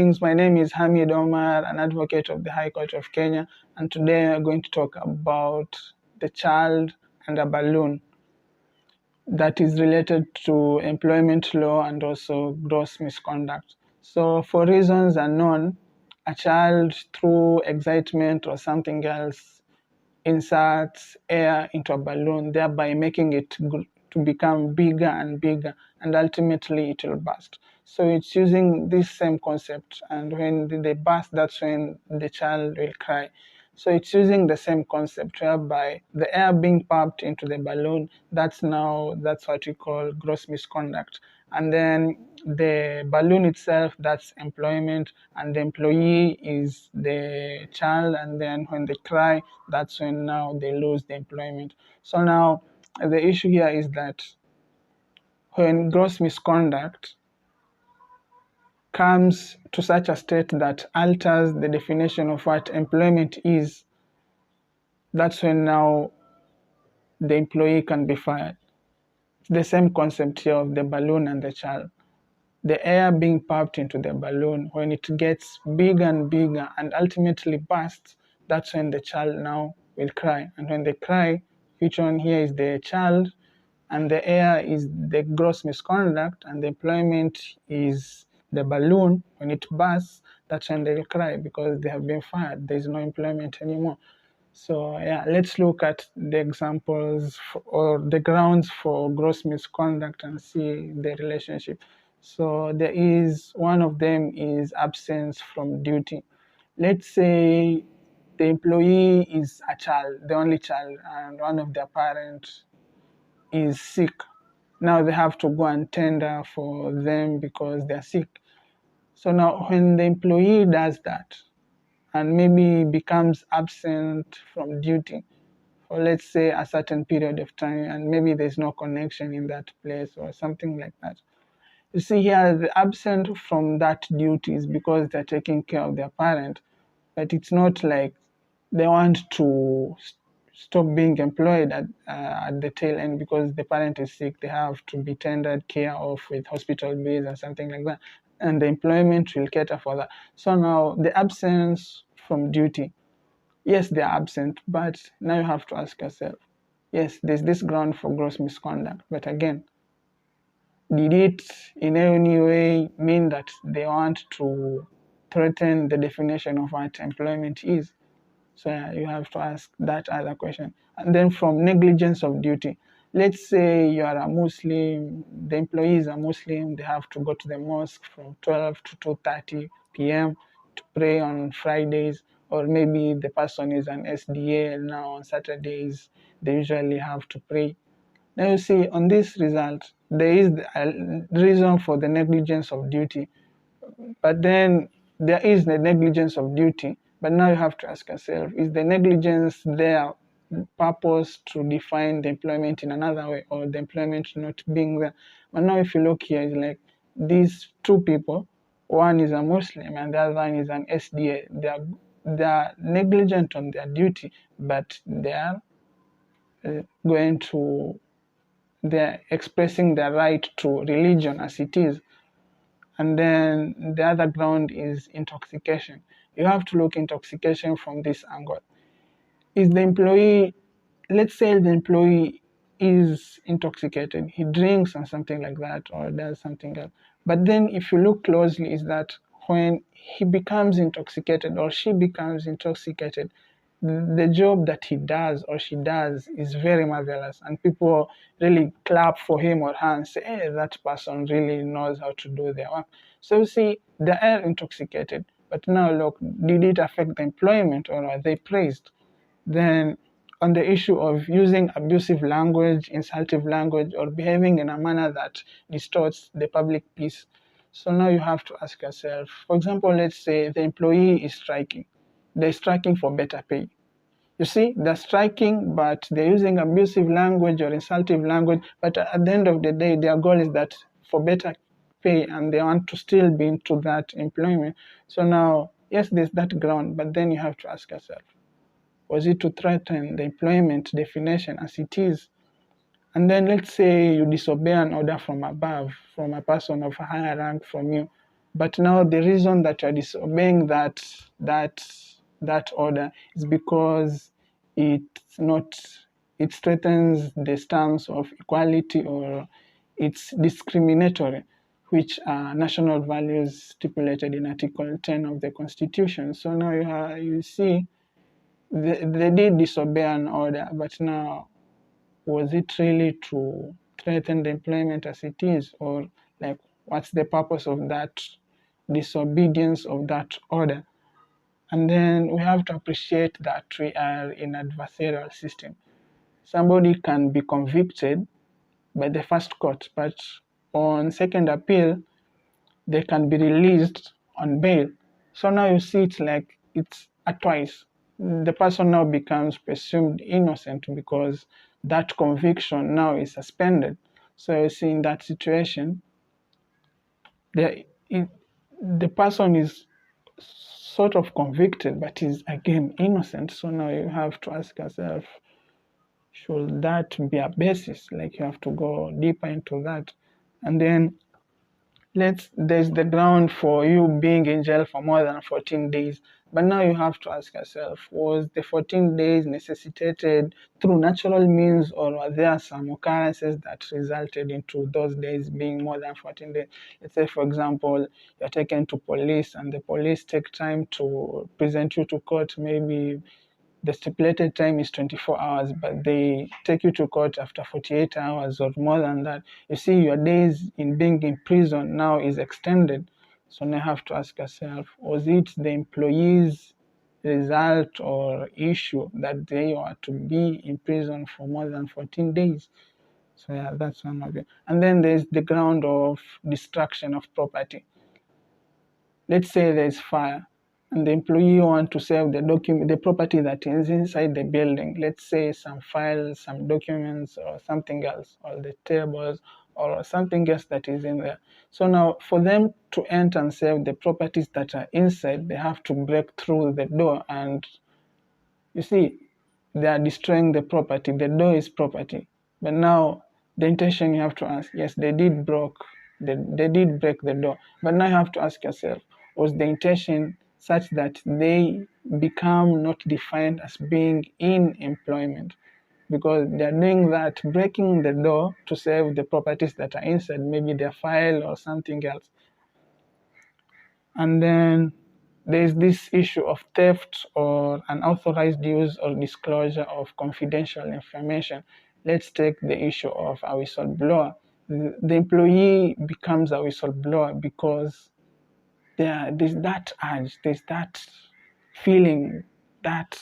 My name is Hamid Omar, an advocate of the High Court of Kenya, and today we're going to talk about the child and a balloon that is related to employment law and also gross misconduct. So, for reasons unknown, a child, through excitement or something else, inserts air into a balloon, thereby making it to become bigger and bigger, and ultimately it will burst. So it's using this same concept, and when they burst, that's when the child will cry. So it's using the same concept whereby the air being pumped into the balloon, that's what we call gross misconduct. And then the balloon itself, that's employment, and the employee is the child, and then when they cry, that's when now they lose the employment. So now the issue here is that when gross misconduct comes to such a state that alters the definition of what employment is, that's when now the employee can be fired. It's the same concept here of the balloon and the child. The air being pumped into the balloon, when it gets bigger and bigger and ultimately bursts, that's when the child now will cry. And when they cry, which one here is the child, and the air is the gross misconduct, and the employment is the balloon. When it bursts, that's when they will cry because they have been fired. There is no employment anymore. So yeah, let's look at the examples or the grounds for gross misconduct and see the relationship. So there is one of them is absence from duty. Let's say the employee is a child, the only child, and one of their parents is sick. Now they have to go and tender for them because they're sick. So now when the employee does that and maybe becomes absent from duty for, let's say, a certain period of time, and maybe there's no connection in that place or something like that. You see here, the absent from that duty is because they're taking care of their parent, but it's not like they want to stop being employed at the tail end because the parent is sick. They have to be tendered care of with hospital bills or something like that, and the employment will cater for that. So now the absence from duty, yes, they are absent, but now you have to ask yourself, yes, there's this ground for gross misconduct, but again, did it in any way mean that they want to threaten the definition of what employment is? So yeah, you have to ask that other question. And then from negligence of duty, let's say you are a Muslim, the employees are Muslim, they have to go to the mosque from 12 to 2:30 p.m. to pray on Fridays, or maybe the person is an SDA and now on Saturdays they usually have to pray. Now you see on this result, there is a reason for the negligence of duty, but then there is the negligence of duty. But now you have to ask yourself, is the negligence there purpose to define the employment in another way, or the employment not being there? But now if you look here, it's like these two people, one is a Muslim and the other one is an SDA. They are negligent on their duty, but they are going to they're expressing their right to religion as it is. And then the other ground is intoxication. You have to look intoxication from this angle. Is the employee, let's say the employee is intoxicated, he drinks or something like that, or does something else. But then if you look closely, is that when he becomes intoxicated or she becomes intoxicated, the job that he does or she does is very marvelous, and people really clap for him or her and say, hey, that person really knows how to do their work. So you see, they are intoxicated, but now look, did it affect the employment or are they praised? Then on the issue of using abusive language, insultive language, or behaving in a manner that distorts the public peace. So now you have to ask yourself, for example, let's say the employee is striking. They're striking for better pay. You see, they're striking, but they're using abusive language or insultive language. But at the end of the day, their goal is that for better pay, and they want to still be into that employment. So now, yes, there's that ground, but then you have to ask yourself, was it to threaten the employment definition as it is? And then let's say you disobey an order from above, from a person of a higher rank from you. But now the reason that you are disobeying that order is because it's not it threatens the stance of equality, or it's discriminatory, which are national values stipulated in Article 10 of the Constitution. So now you see they did disobey an order, but now was it really to threaten the employment as it is, or like what's the purpose of that disobedience of that order? And then we have to appreciate that we are in adversarial system. Somebody can be convicted by the first court, but on second appeal they can be released on bail. So now you see it's a twice. The person now becomes presumed innocent because that conviction now is suspended. So you see in that situation, the person is sort of convicted but is again innocent. So now you have to ask yourself, should that be a basis? Like you have to go deeper into that. And then there's the ground for you being in jail for more than 14 days. But now you have to ask yourself, was the 14 days necessitated through natural means, or are there some occurrences that resulted into those days being more than 14 days? Let's say, for example, you're taken to police and the police take time to present you to court. Maybe the stipulated time is 24 hours, but they take you to court after 48 hours or more than that. You see, your days in being in prison now is extended. So now you have to ask yourself, was it the employee's result or issue that they were to be in prison for more than 14 days? So yeah, that's one of it. And then there's the ground of destruction of property. Let's say there's fire and the employee want to save the property that is inside the building. Let's say some files, some documents, or something else, or the tables, or something else that is in there. So now for them to enter and save the properties that are inside, they have to break through the door, and you see, they are destroying the property. The door is property. But now the intention, you have to ask, yes, they did break the door. But now you have to ask yourself, was the intention such that they become not defined as being in employment? Because they are doing that, breaking the door to save the properties that are inside, maybe their file or something else. And then there's this issue of theft or unauthorized use or disclosure of confidential information. Let's take the issue of a whistleblower. The employee becomes a whistleblower because there's that urge, there's that feeling, that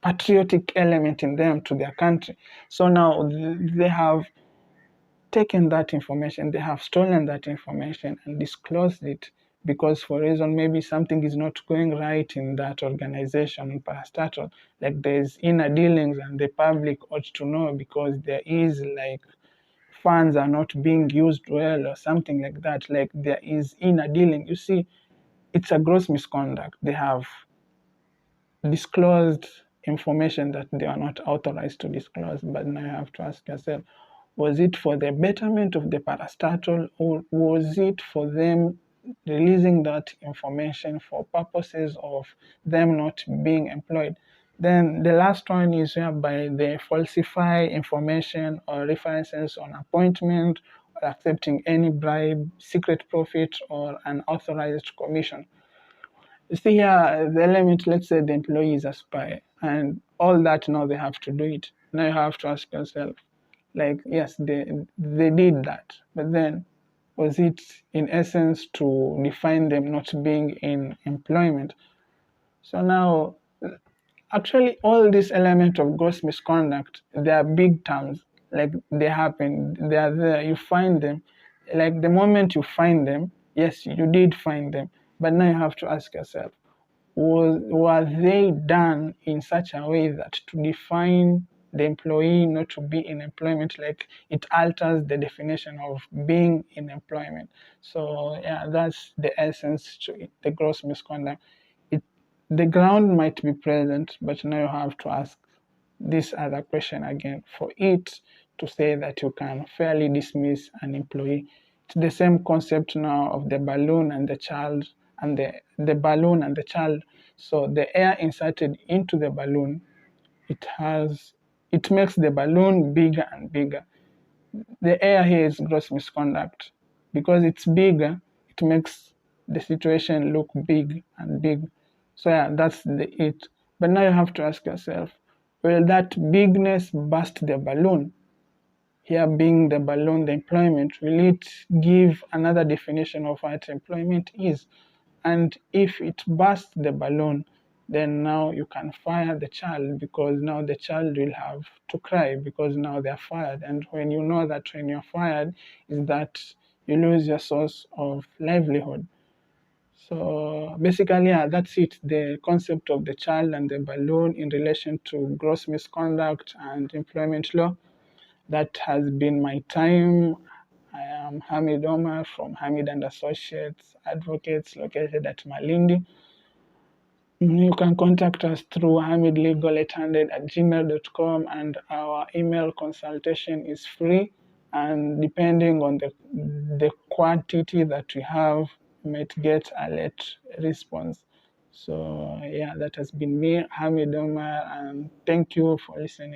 patriotic element in them to their country. So now they have taken that information, they have stolen that information and disclosed it because for a reason, maybe something is not going right in that organization, parastatal, like there's inner dealings and the public ought to know because there is like funds are not being used well or something like that, like there is inner dealing. You see, it's a gross misconduct. They have disclosed information that they are not authorized to disclose. But now you have to ask yourself, was it for the betterment of the parastatal, or was it for them releasing that information for purposes of them not being employed? Then the last one is whereby they falsify information or references on appointment, or accepting any bribe, secret profit, or an authorized commission. You see here, the element, let's say the employee is a spy, and all that now they have to do it. Now you have to ask yourself, like, yes, they did that, but then was it in essence to define them not being in employment? So now, actually, all these elements of gross misconduct, they are big terms. Like they happen, they are there. You find them. Like the moment you find them, yes, you did find them. But now you have to ask yourself, were they done in such a way that to define the employee not to be in employment, like it alters the definition of being in employment? So yeah, that's the essence to it, the gross misconduct. The ground might be present, but now you have to ask this other question again for it to say that you can fairly dismiss an employee. It's the same concept now of the balloon and the child, and the balloon and the child. So the air inserted into the balloon, it makes the balloon bigger and bigger. The air here is gross misconduct. Because it's bigger, it makes the situation look big and big. So yeah, that's it. But now you have to ask yourself, will that bigness burst the balloon? Here being the balloon, the employment, will it give another definition of what employment is? And if it bursts the balloon, then now you can fire the child, because now the child will have to cry because now they're fired. And when you know that when you're fired, is that you lose your source of livelihood. So basically, yeah, that's it. The concept of the child and the balloon in relation to gross misconduct and employment law. That has been my time. I am Hamid Omar from Hamid and Associates Advocates located at Malindi. You can contact us through hamidlegal800@gmail.com, and our email consultation is free. And depending on the quantity that we have, we might get a late response. So yeah, that has been me, Hamid Omar, and thank you for listening.